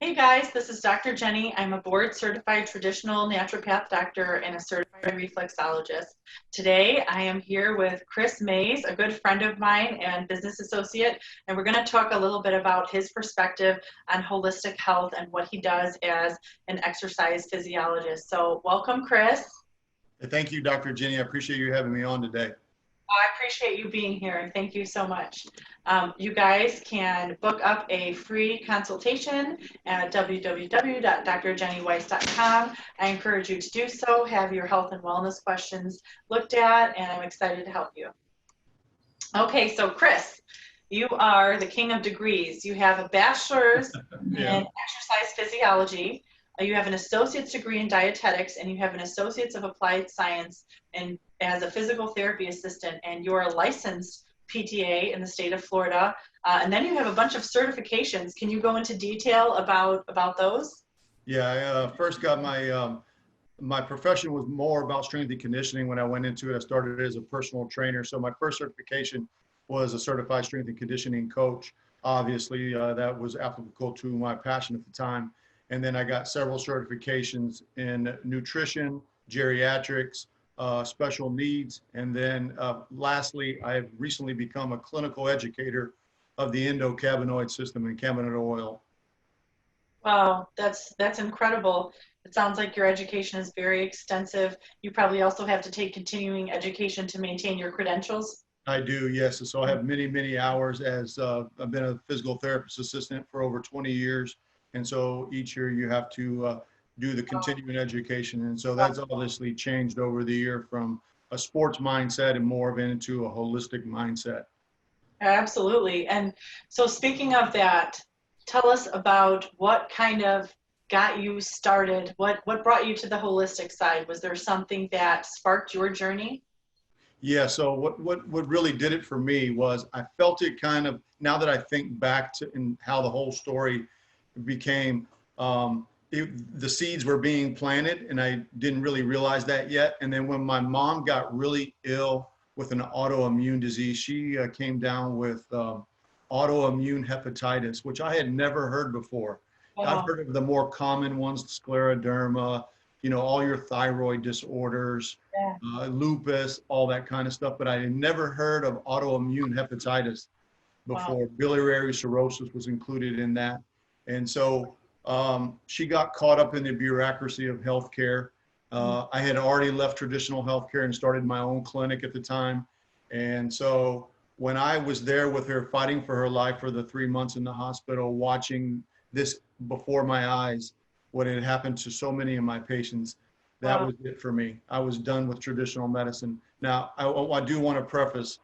Hey guys, this is Dr. Jenny. I'm a board certified traditional naturopath doctor and a certified reflexologist. Today I am here with Chris Maes, a good friend of mine and business associate, and we're going to talk a little bit about his perspective on holistic health and what he does as an exercise physiologist. So welcome, Chris. Thank you, Dr. Jenny. I appreciate you having me on today. I appreciate you being here and thank you so much. You guys can book up a free consultation at www.drjennyweiss.com. I encourage you to do so, have your health and wellness questions looked at, and I'm excited to help you. Okay, so Chris, you are the king of degrees. You have a bachelor's in Yeah. exercise physiology, you have an associate's degree in dietetics, and you have an associate's of applied science and as a physical therapy assistant, and you're a licensed PTA in the state of Florida. And then you have a bunch of certifications. Can you go into detail about those? Yeah, I first got my profession was more about strength and conditioning. When I went into it, I started as a personal trainer. So my first certification was a certified strength and conditioning coach. Obviously, that was applicable to my passion at the time. And then I got several certifications in nutrition, geriatrics, special needs. And then lastly, I've recently become a clinical educator of the endocannabinoid system and cannabinoid oil. Wow, that's incredible. It sounds like your education is very extensive. You probably also have to take continuing education to maintain your credentials. I do, yes. So I have many, many hours as I've been a physical therapist assistant for over 20 years. And so each year you have to do the continuing education. And so that's obviously changed over the year from a sports mindset and more of into a holistic mindset. Absolutely. And so speaking of that, tell us about what kind of got you started. What brought you to the holistic side? Was there something that sparked your journey? Yeah, so what really did it for me was I felt it kind of, now that I think back to and how the whole story became, the seeds were being planted and I didn't really realize that yet. And then when my mom got really ill with an autoimmune disease, she came down with autoimmune hepatitis, which I had never heard before. I've Wow. heard of the more common ones, scleroderma, all your thyroid disorders, Yeah. lupus, all that kind of stuff. But I had never heard of autoimmune hepatitis Wow. before. Biliary cirrhosis was included in that. And so she got caught up in the bureaucracy of healthcare. I had already left traditional healthcare and started my own clinic at the time. And so when I was there with her fighting for her life for the 3 months in the hospital, watching this before my eyes, what had happened to so many of my patients, that Wow. was it for me. I was done with traditional medicine. Now, I do want to preface,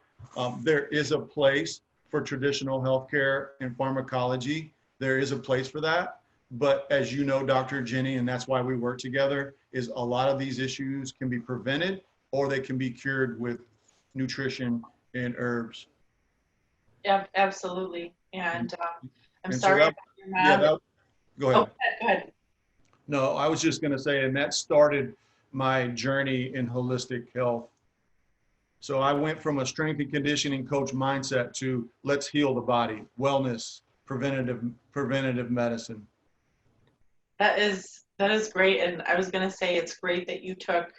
there is a place for traditional healthcare and pharmacology. There is a place for that. But as you know, Dr. Jenny, and that's why we work together, is a lot of these issues can be prevented or they can be cured with nutrition and herbs. Yeah, absolutely. And, And I'm and so sorry that, about your yeah, mom. that, go Oh, ahead. go ahead. No, I was just going to say, and that started my journey in holistic health. So I went from a strength and conditioning coach mindset to let's heal the body, wellness, preventative medicine. That is great. And I was going to say it's great that you took,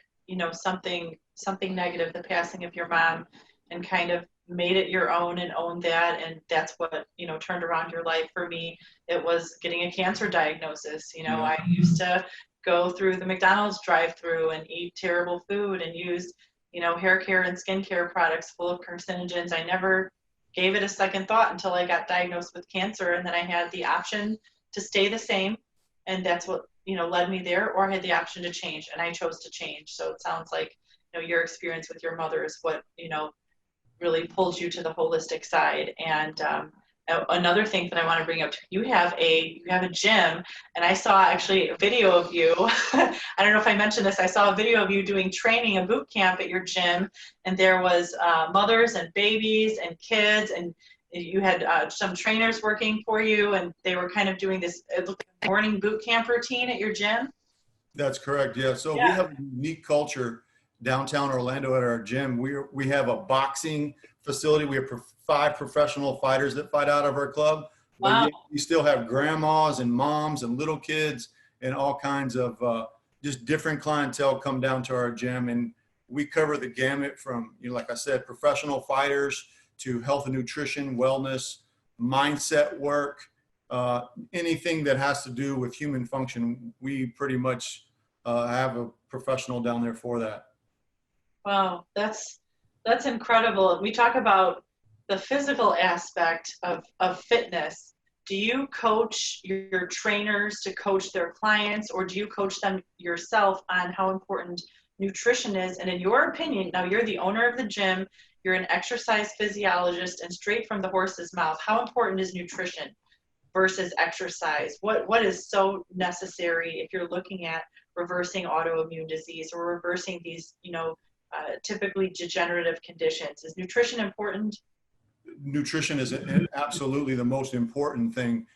something negative, the passing of your mom, and kind of made it your own and owned that. And that's what, turned around your life. For me, it was getting a cancer diagnosis. Yeah. I used to go through the McDonald's drive-through and eat terrible food and use, hair care and skincare products full of carcinogens. I never gave it a second thought until I got diagnosed with cancer. And then I had the option to stay the same, and that's what led me there, or I had the option to change, and I chose to change. So it sounds like your experience with your mother is what really pulled you to the holistic side. And another thing that I want to bring up, you have a gym, and I saw actually a video of you. I don't know if I mentioned this. I saw a video of you doing training, a boot camp at your gym, and there was mothers and babies and kids, and you had some trainers working for you, and they were kind of doing this, it looked like a morning boot camp routine at your gym. That's correct. Yeah. So we Yeah. have a unique culture downtown Orlando at our gym. We have a boxing facility. We have 5 professional fighters that fight out of our club. but Wow. yet you still have grandmas and moms and little kids and all kinds of just different clientele come down to our gym, and we cover the gamut from, like I said, professional fighters to health and nutrition, wellness, mindset work, anything that has to do with human function. We pretty much have a professional down there for that. Wow, that's incredible. We talk about the physical aspect of fitness. Do you coach your trainers to coach their clients, or do you coach them yourself on how important nutrition is? And in your opinion, now you're the owner of the gym, you're an exercise physiologist, and straight from the horse's mouth, how important is nutrition versus exercise? What is so necessary if you're looking at reversing autoimmune disease or reversing these, typically degenerative conditions? Is nutrition important? Nutrition is absolutely the most important thing,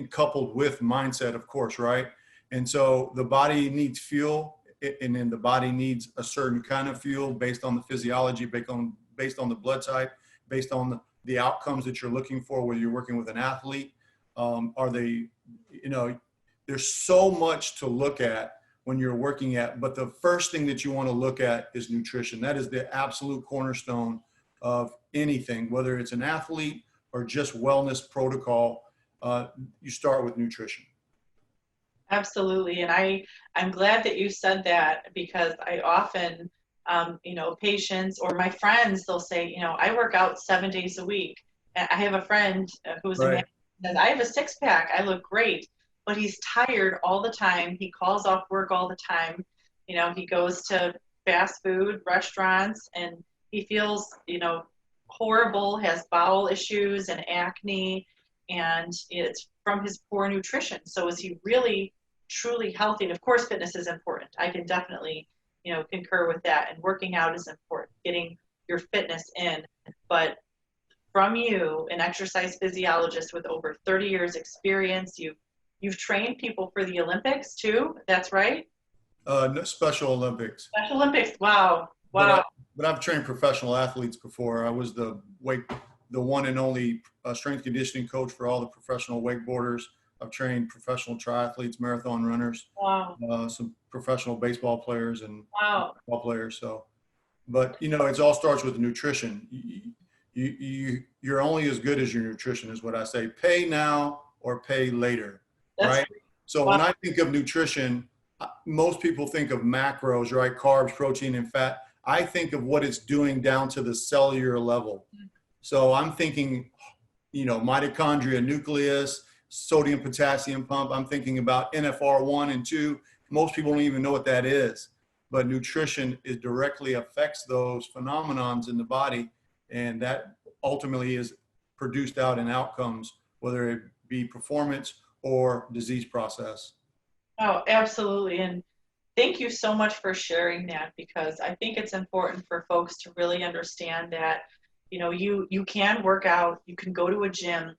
coupled with mindset, of course, right? And so the body needs fuel, and then the body needs a certain kind of fuel based on the physiology, based on the blood type, based on the outcomes that you're looking for, whether you're working with an athlete. Are they, there's so much to look at when you're working at, but the first thing that you want to look at is nutrition. That is the absolute cornerstone of anything, whether it's an athlete or just wellness protocol. You start with nutrition. Absolutely. And I'm glad that you said that, because I often, patients or my friends, they'll say, I work out 7 days a week. And I have a friend who's a man, says, I have a six pack. I look great, but he's tired all the time. He calls off work all the time. He goes to fast food restaurants and he feels, horrible, has bowel issues and acne, and it's from his poor nutrition. So is he really truly healthy? And of course, fitness is important. I can definitely, concur with that. And working out is important, getting your fitness in. But from you, an exercise physiologist with over 30 years experience, you've trained people for the Olympics too. That's right. No, Special Olympics. Special Olympics. Wow. But I've trained professional athletes before. I was the one and only strength conditioning coach for all the professional wakeboarders. I've trained professional triathletes, marathon runners, Wow. Some professional baseball players and Wow. football players. So, but it all starts with nutrition. You're only as good as your nutrition, is what I say. Pay now or pay later, right? So when I think of nutrition, most people think of macros, right? Carbs, protein, and fat. I think of what it's doing down to the cellular level. So I'm thinking, mitochondria, nucleus, sodium, potassium pump. I'm thinking about NFR1 and 2. Most people don't even know what that is, but nutrition directly affects those phenomenons in the body, and that ultimately is produced out in outcomes, whether it be performance or disease process. Oh, absolutely. And thank you so much for sharing that, because I think it's important for folks to really understand that, you can work out, you can go to a gym.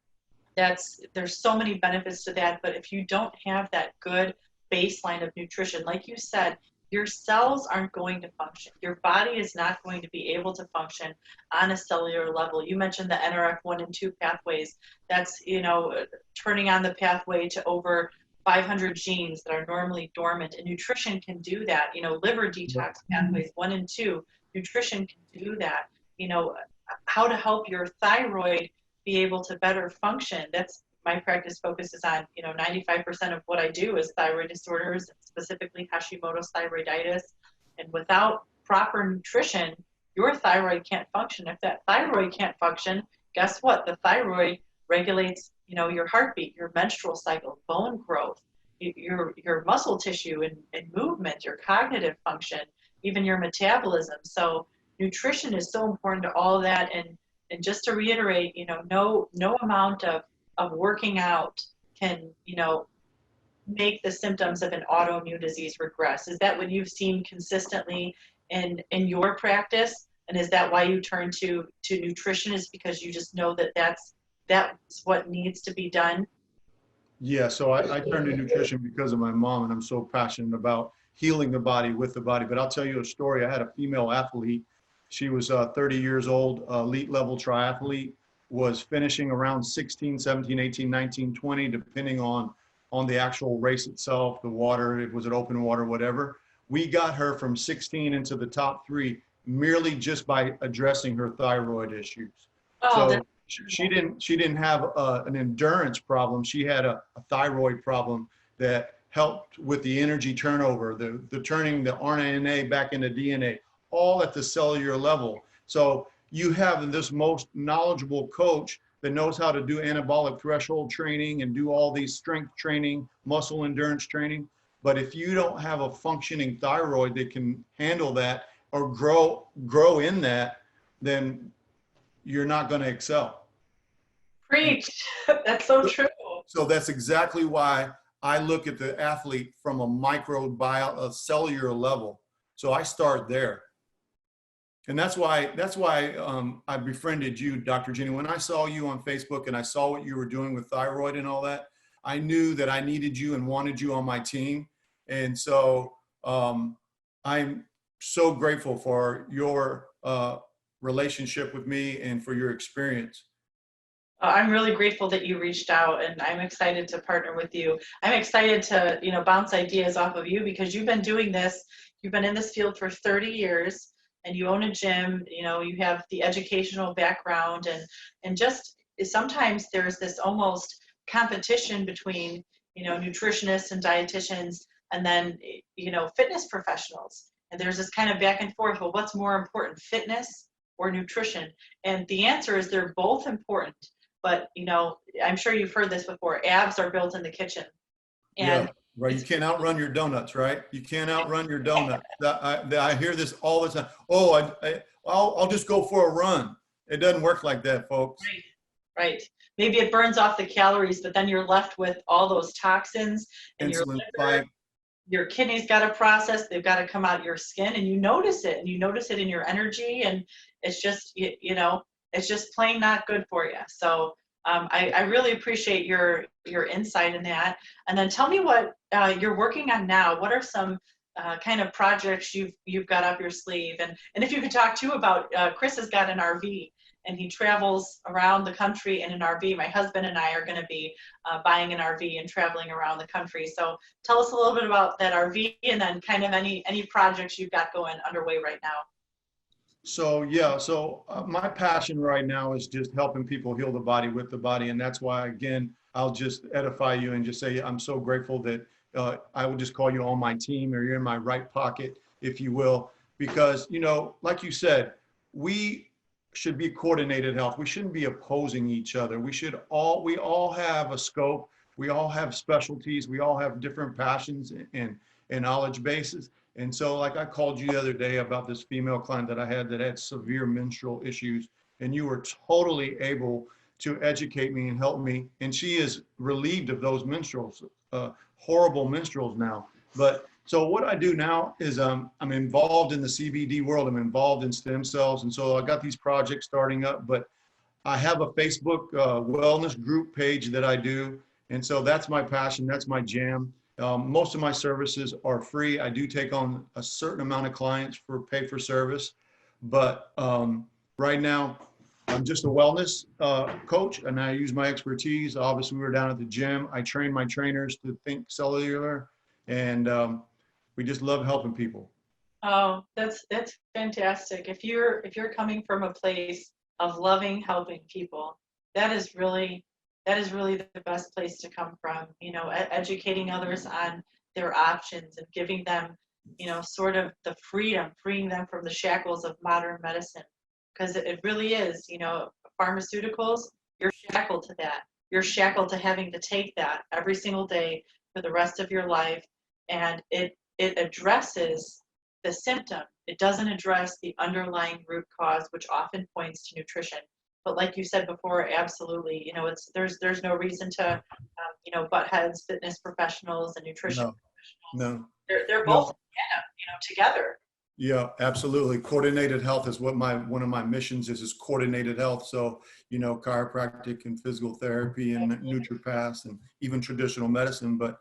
There's so many benefits to that, but if you don't have that good baseline of nutrition, like you said, your cells aren't going to function. Your body is not going to be able to function on a cellular level. You mentioned the NRF1 and 2 pathways. That's, turning on the pathway to over 500 genes that are normally dormant, and nutrition can do that. Liver detox pathways 1 and 2, nutrition can do that. How to help your thyroid be able to better function. That's my practice focuses on, 95% of what I do is thyroid disorders, specifically Hashimoto's thyroiditis. And without proper nutrition, your thyroid can't function. If that thyroid can't function, guess what? The thyroid regulates, your heartbeat, your menstrual cycle, bone growth, your muscle tissue and movement, your cognitive function, even your metabolism. So nutrition is so important to all of that. And just to reiterate, no amount of working out can, make the symptoms of an autoimmune disease regress. Is that what you've seen consistently in your practice? And is that why you turn to nutrition, is because you just know that that's what needs to be done? Yeah, so I turned to nutrition because of my mom, and I'm so passionate about healing the body with the body. But I'll tell you a story. I had a female athlete. She was 30 years old, elite level triathlete, was finishing around 16, 17, 18, 19, 20, depending on the actual race itself, the water, was it open water, whatever. We got her from 16 into the top 3 merely just by addressing her thyroid issues. Oh, So she didn't have an endurance problem. She had a thyroid problem that helped with the energy turnover, the turning the RNA back into DNA, all at the cellular level. So you have this most knowledgeable coach that knows how to do anabolic threshold training and do all these strength training, muscle endurance training. But if you don't have a functioning thyroid that can handle that or grow in that, then you're not going to excel. preach. That's so true. So that's exactly why I look at the athlete from a cellular level. So I start there. And that's why I befriended you, Dr. Jeni. When I saw you on Facebook and I saw what you were doing with thyroid and all that, I knew that I needed you and wanted you on my team. And so I'm so grateful for your relationship with me and for your experience. I'm really grateful that you reached out, and I'm excited to partner with you. I'm excited to, bounce ideas off of you because you've been doing this. You've been in this field for 30 years, and you own a gym. You have the educational background, and just sometimes there's this almost competition between, nutritionists and dietitians, and then, fitness professionals. And there's this kind of back and forth. Well, what's more important, fitness or nutrition? And the answer is they're both important. But, I'm sure you've heard this before. Abs are built in the kitchen. And yeah, right. You can't outrun your donuts, right? You can't outrun your donuts. I hear this all the time. Oh, I'll just go for a run. It doesn't work like that, folks. Right. Maybe it burns off the calories, but then you're left with all those toxins and Insulin spike. your kidneys got to process. They've got to come out your skin, and you notice it, in your energy, and it's just, it's just plain not good for you. So I really appreciate your insight in that. And then tell me what you're working on now. What are some kind of projects you've got up your sleeve? And if you could talk too about Chris has got an RV, and he travels around the country in an RV. My husband and I are going to be buying an RV and traveling around the country. So tell us a little bit about that RV, and then kind of any projects you've got going underway right now. So yeah, my passion right now is just helping people heal the body with the body. And that's why, again, I'll just edify you and just say, I'm so grateful that I will just call you on my team, or you're in my right pocket, if you will, because, like you said, we should be coordinated health. We shouldn't be opposing each other. We all have a scope. We all have specialties. We all have different passions and knowledge bases. And so, like, I called you the other day about this female client that I had that had severe menstrual issues, and you were totally able to educate me and help me. And she is relieved of those menstruals, horrible menstruals now. But so what I do now is I'm involved in the CBD world. I'm involved in stem cells. And so I got these projects starting up, but I have a Facebook wellness group page that I do. And so that's my passion. That's my jam. Most of my services are free. I do take on a certain amount of clients for pay for service, but right now I'm just a wellness coach, and I use my expertise. Obviously, we were down at the gym. I train my trainers to think cellular, and we just love helping people. Oh, that's fantastic. If you're coming from a place of loving helping people, that is really the best place to come from. Educating others on their options and giving them, sort of the freedom, freeing them from the shackles of modern medicine, because it really is. Pharmaceuticals, you're shackled to that. You're shackled to having to take that every single day for the rest of your life, and it addresses the symptom. It doesn't address the underlying root cause, which often points to nutrition. But like you said before, absolutely, there's no reason to, butt heads, fitness professionals and nutrition professionals. No. They're both, together. Yeah, absolutely. Coordinated health is what one of my missions is coordinated health. So, chiropractic and physical therapy and naturopaths and even traditional medicine. But,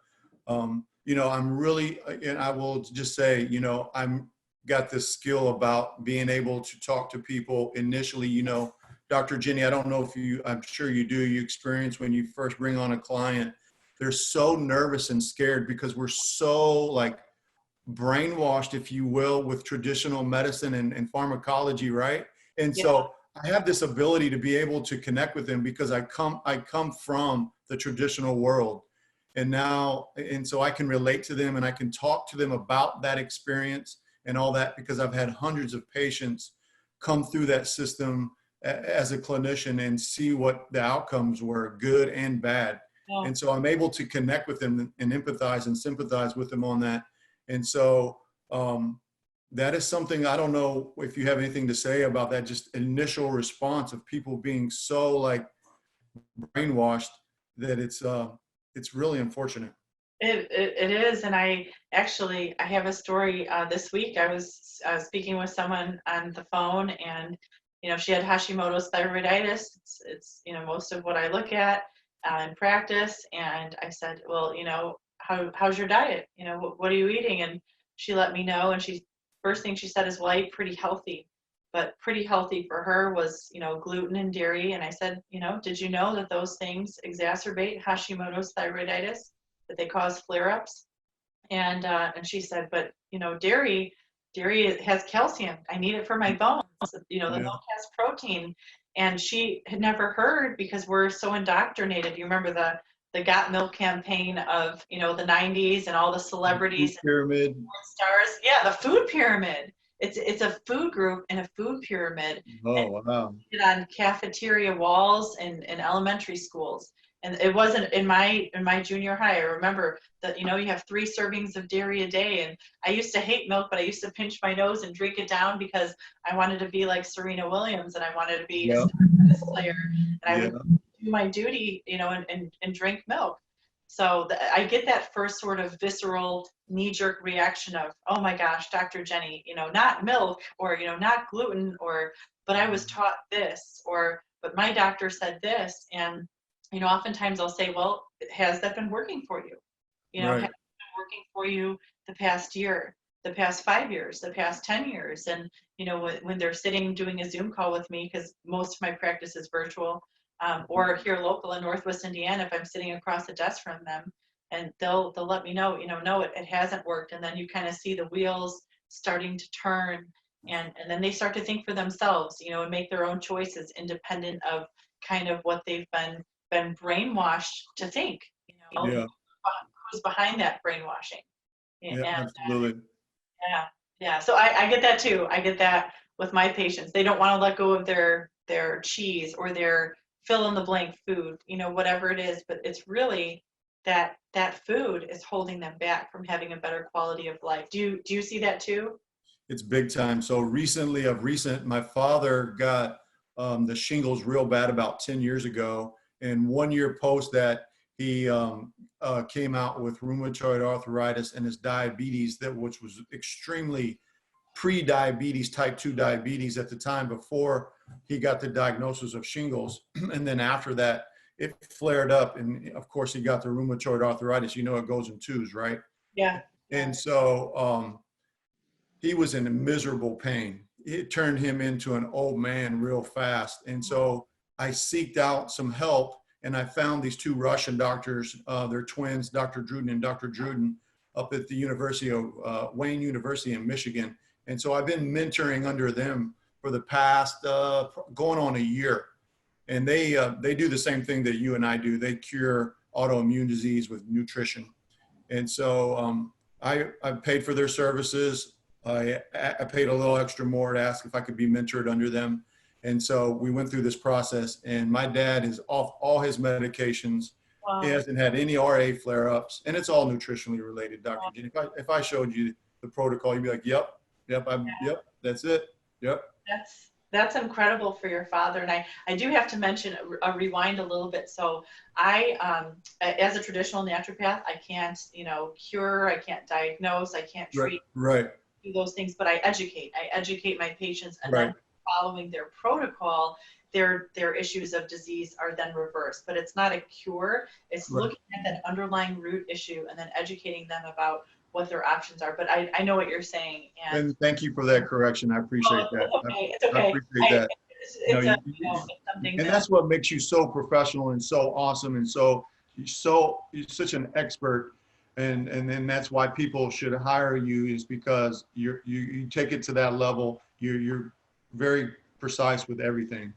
I'm really, and I will just say, I'm got this skill about being able to talk to people initially, Dr. Jeni, I don't know if you, I'm sure you do, you experience when you first bring on a client, they're so nervous and scared because we're so like brainwashed, if you will, with traditional medicine and pharmacology, right? And Yeah. so I have this ability to be able to connect with them because I come from the traditional world. And so I can relate to them and I can talk to them about that experience and all that because I've had hundreds of patients come through that system as a clinician and see what the outcomes were, good and bad. Yeah. And so I'm able to connect with them and empathize and sympathize with them on that. And so that is something, I don't know if you have anything to say about that, just initial response of people being so like brainwashed that it's really unfortunate. It is, and I have a story this week. I was speaking with someone on the phone, and she had Hashimoto's thyroiditis. It's most of what I look at in practice, and I said, well, how's your diet? What are you eating? And she let me know, and first thing she said is, well, I eat pretty healthy. But pretty healthy for her was, gluten and dairy. And I said, did you know that those things exacerbate Hashimoto's thyroiditis, that they cause flare-ups? And she said, but, dairy has calcium. I need it for my bones. The milk has protein. And she had never heard, because we're so indoctrinated. You remember the Got Milk campaign of, the 90s and all the celebrities. Food pyramid. And stars. Yeah, the food pyramid. It's a food group and a food pyramid. Oh, wow. On cafeteria walls in elementary schools. And it wasn't in my junior high. I remember that, you have 3 servings of dairy a day. And I used to hate milk, but I used to pinch my nose and drink it down because I wanted to be like Serena Williams and I wanted to be a star tennis player. And I would do my duty, and drink milk. So I get that first sort of visceral knee-jerk reaction of, oh my gosh, Dr. Jeni, not milk or, not gluten but I was taught this, but my doctor said this. And, oftentimes I'll say, well, has that been working for you? Right. Has it been working for you the past year, the past 5 years, the past 10 years? And, when they're sitting doing a Zoom call with me, because most of my practice is virtual, or here local in Northwest Indiana, if I'm sitting across the desk from them, and they'll let me know, no, it hasn't worked. And then you kind of see the wheels starting to turn, and then they start to think for themselves, and make their own choices independent of kind of what they've been brainwashed to think. Who's behind that brainwashing? Yeah, And, absolutely. yeah. So I get that too. I get that with my patients. They don't want to let go of their cheese or their fill in the blank food, whatever it is, but it's really that food is holding them back from having a better quality of life. Do you see that too? It's big time. So my father got the shingles real bad about 10 years ago. And 1 year post that, he came out with rheumatoid arthritis and his diabetes, which was extremely pre-diabetes, type 2 diabetes at the time before he got the diagnosis of shingles. And then after that, it flared up. And of course, he got the rheumatoid arthritis. It goes in twos, right? Yeah. And so he was in miserable pain. It turned him into an old man real fast. And so I seeked out some help, and I found these 2 Russian doctors. They're twins, Dr. Druden and Dr. Druden, up at the University of Wayne University in Michigan. And so I've been mentoring under them for the past going on a year. And they do the same thing that you and I do. They cure autoimmune disease with nutrition. And so I paid for their services. I paid a little extra more to ask if I could be mentored under them. And so we went through this process, and my dad is off all his medications. Wow. He hasn't had any RA flare-ups, and it's all nutritionally related, Dr. Jeni. If I showed you the protocol, you'd be like, yep, that's it. Yep. That's incredible for your father. And I do have to mention, rewind a little bit. So I, as a traditional naturopath, I can't, cure, I can't diagnose, I can't treat. Right. Do those things, but I educate my patients, and then following their protocol, their issues of disease are then reversed. But it's not a cure. It's looking at that underlying root issue and then educating them about what their options are. But I know what you're saying. And thank you for that correction. I appreciate that. It's okay. I appreciate that. You know, it's a, it's something and that, that's what makes you so professional and so awesome and you're such an expert. And then that's why people should hire you, is because you take it to that level. You're very precise with everything.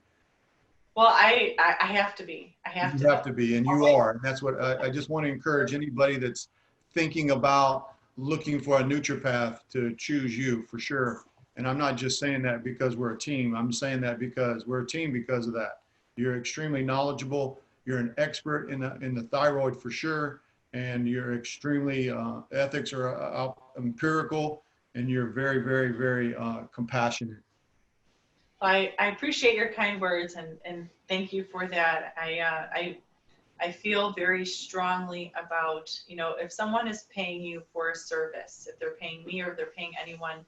well, I have to be. I have You to be. have to be, and you are. And that's what I just want to encourage anybody that's thinking about looking for a naturopath to choose you for sure. And I'm not just saying that because we're a team. I'm saying that because we're a team because of that. You're extremely knowledgeable. You're an expert in the thyroid for sure, and you're extremely ethics are empirical, and you're very, very, very compassionate. I appreciate your kind words and thank you for that. I feel very strongly about, you know, if someone is paying you for a service, if they're paying me or if they're paying anyone,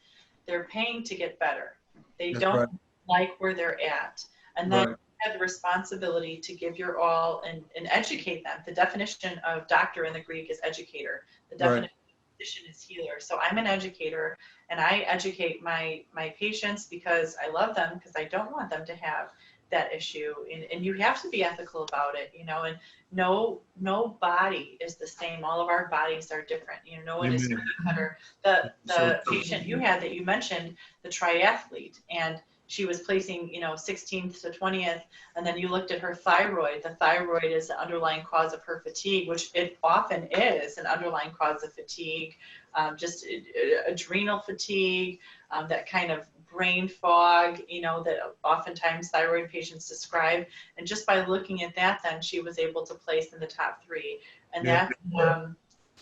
they're paying to get better. They That's don't right. like where they're at. And then Right. you have the responsibility to give your all and educate them. The definition of doctor in the Greek is educator. The Right. definition of physician is healer. So I'm an educator and I educate my patients because I love them, because I don't want them to have that issue. And you have to be ethical about it, you know, and no body is the same. All of our bodies are different. You know, no one is Amen. better. So The patient you had that you mentioned, the triathlete, and she was placing, you know, 16th to 20th, and then you looked at her thyroid. The thyroid is the underlying cause of her fatigue, which it often is an underlying cause of fatigue, just adrenal fatigue, that kind of brain fog, you know, that oftentimes thyroid patients describe. And just by looking at that, then she was able to place in the top 3. And yeah.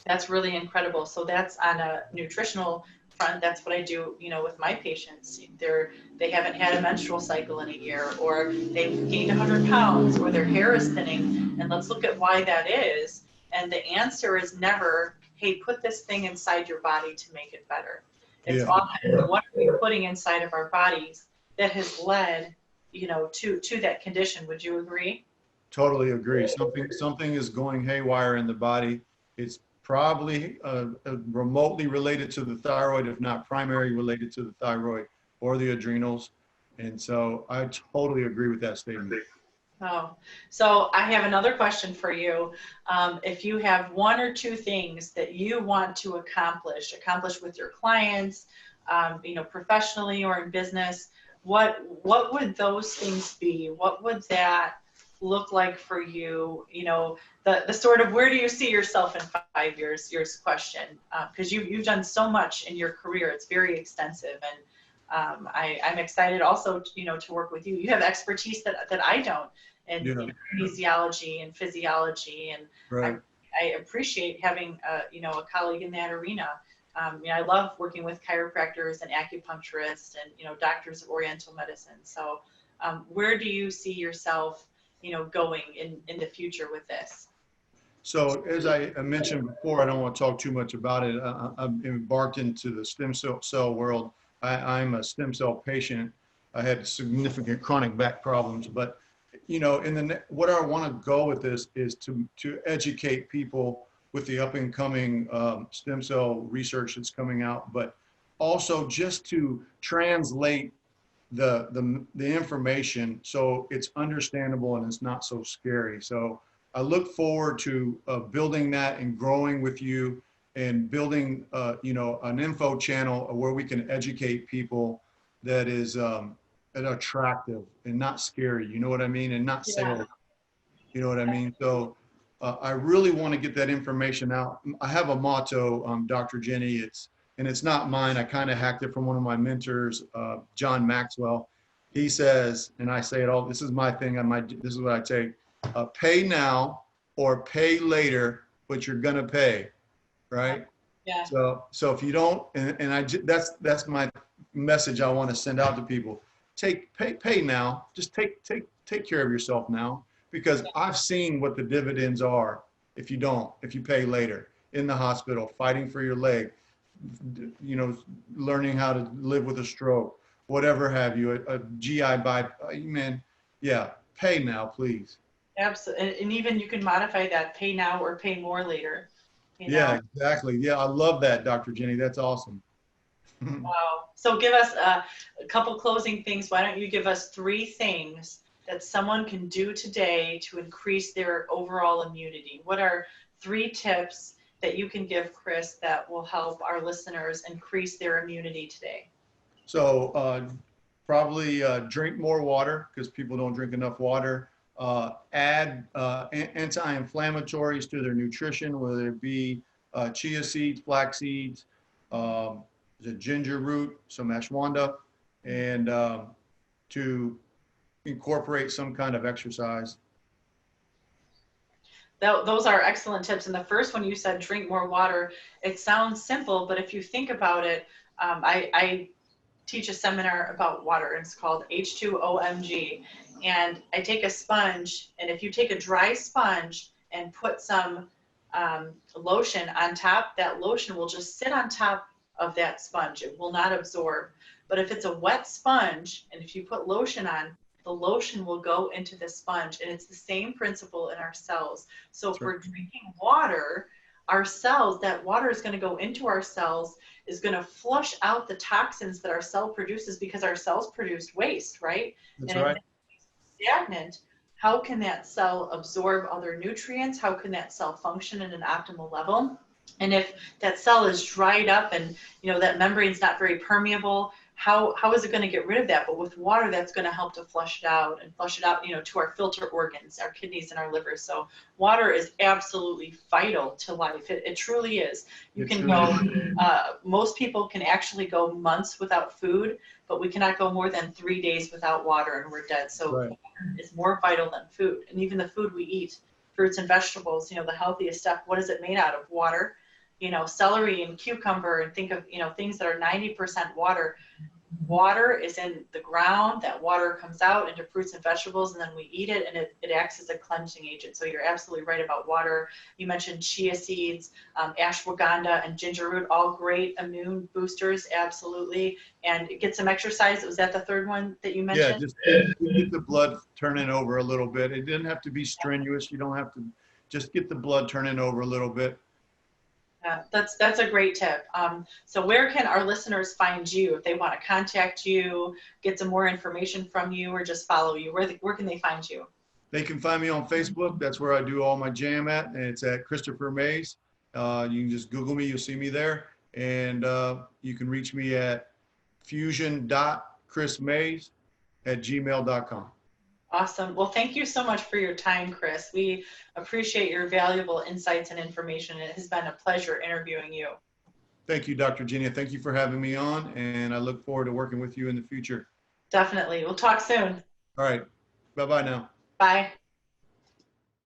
that's really incredible. So that's on a nutritional front. That's what I do, you know, with my patients. They haven't had a menstrual cycle in a year, or they've gained 100 pounds, or their hair is thinning. And let's look at why that is. And the answer is never, hey, put this thing inside your body to make it better. It's Yeah. often, what are we putting inside of our bodies that has led, you know, to that condition? Would you agree? Totally agree. Something is going haywire in the body. It's probably remotely related to the thyroid, if not primary related to the thyroid or the adrenals. And so I totally agree with that statement. Oh, so I have another question for you. If you have 1 or 2 things that you want to accomplish with your clients, you know, professionally or in business, what would those things be? What would that look like for you? You know, the sort of, where do you see yourself in 5 years question? Because you've done so much in your career. It's very extensive, and I'm excited also, you know, to work with you. You have expertise that I don't, in Yeah. kinesiology and physiology, and Right. I appreciate having you know, a colleague in that arena. You know, I love working with chiropractors and acupuncturists and, you know, doctors of Oriental medicine. So where do you see yourself, you know, going in the future with this? So as I mentioned before, I don't want to talk too much about it. I've embarked into the stem cell world. I'm a stem cell patient. I had significant chronic back problems, but you know, what I want to go with this is to educate people with the up and coming stem cell research that's coming out, but also just to translate the information so it's understandable and it's not so scary. So I look forward to building that and growing with you and building, you know, an info channel where we can educate people that is attractive and not scary. You know what I mean? And not Yeah. sales. You know what I mean? So I really want to get that information out. I have a motto, Dr. Jeni. It's not mine. I kind of hacked it from one of my mentors, John Maxwell. He says, and I say it all. This is my thing. This is what I take. Pay now or pay later, but you're gonna pay, right? Yeah. So if you don't, that's my message I want to send out to people. Pay now. Just take care of yourself now, because I've seen what the dividends are if you pay later in the hospital, fighting for your leg, you know, learning how to live with a stroke, whatever have you, a GI bypass, man. Yeah, pay now, please. Absolutely. And even you can modify that, pay now or pay more later, you know. Yeah, exactly. Yeah, I love that, Dr. Jeni. That's awesome. Wow. So give us a couple closing things. Why don't you give us 3 things that someone can do today to increase their overall immunity? What are 3 tips that you can give, Chris, that will help our listeners increase their immunity today? So probably drink more water because people don't drink enough water. Add anti-inflammatories to their nutrition, whether it be chia seeds, flax seeds, the ginger root, some ashwagandha, and to incorporate some kind of exercise. Those are excellent tips. And the first one you said, drink more water. It sounds simple, but if you think about it, I teach a seminar about water, and it's called H2OMG. And I take a sponge, and if you take a dry sponge and put some lotion on top, that lotion will just sit on top of that sponge. It will not absorb. But if it's a wet sponge, and if you put lotion on, the lotion will go into the sponge. And it's the same principle in our cells. So if we're drinking water, our cells, that water is going to go into our cells, is going to flush out the toxins that our cell produces, because our cells produce waste, right? That's And right. if it's stagnant, how can that cell absorb other nutrients? How can that cell function at an optimal level? And if that cell is dried up and that membrane's not very permeable, how is it going to get rid of that? But with water, that's going to help to flush it out and flush it out, to our filter organs, our kidneys and our livers. So water is absolutely vital to life. It truly is. You can go, most people can actually go months without food, but we cannot go more than 3 days without water and we're dead. So water is more vital than food. And even the food we eat, fruits and vegetables, the healthiest stuff, what is it made out of? Water. Celery and cucumber, and think of, things that are 90% water. Water is in the ground. That water comes out into fruits and vegetables, and then we eat it, and it acts as a cleansing agent. So you're absolutely right about water. You mentioned chia seeds, ashwagandha, and ginger root, all great immune boosters, absolutely. And get some exercise. Was that the third one that you mentioned? Yeah, just get the blood turning over a little bit. It didn't have to be strenuous. You don't have to, just get the blood turning over a little bit. That's a great tip. So where can our listeners find you if they want to contact you, get some more information from you, or just follow you? Where can they find you? They can find me on Facebook. That's where I do all my jam at, and it's at Christopher Maes. You can just Google me. You'll see me there. And you can reach me at fusion.chrismaes@gmail.com. Awesome. Well, thank you so much for your time, Chris. We appreciate your valuable insights and information. It has been a pleasure interviewing you. Thank you, Dr. Jeni. Thank you for having me on, and I look forward to working with you in the future. Definitely. We'll talk soon. All right. Bye-bye now. Bye.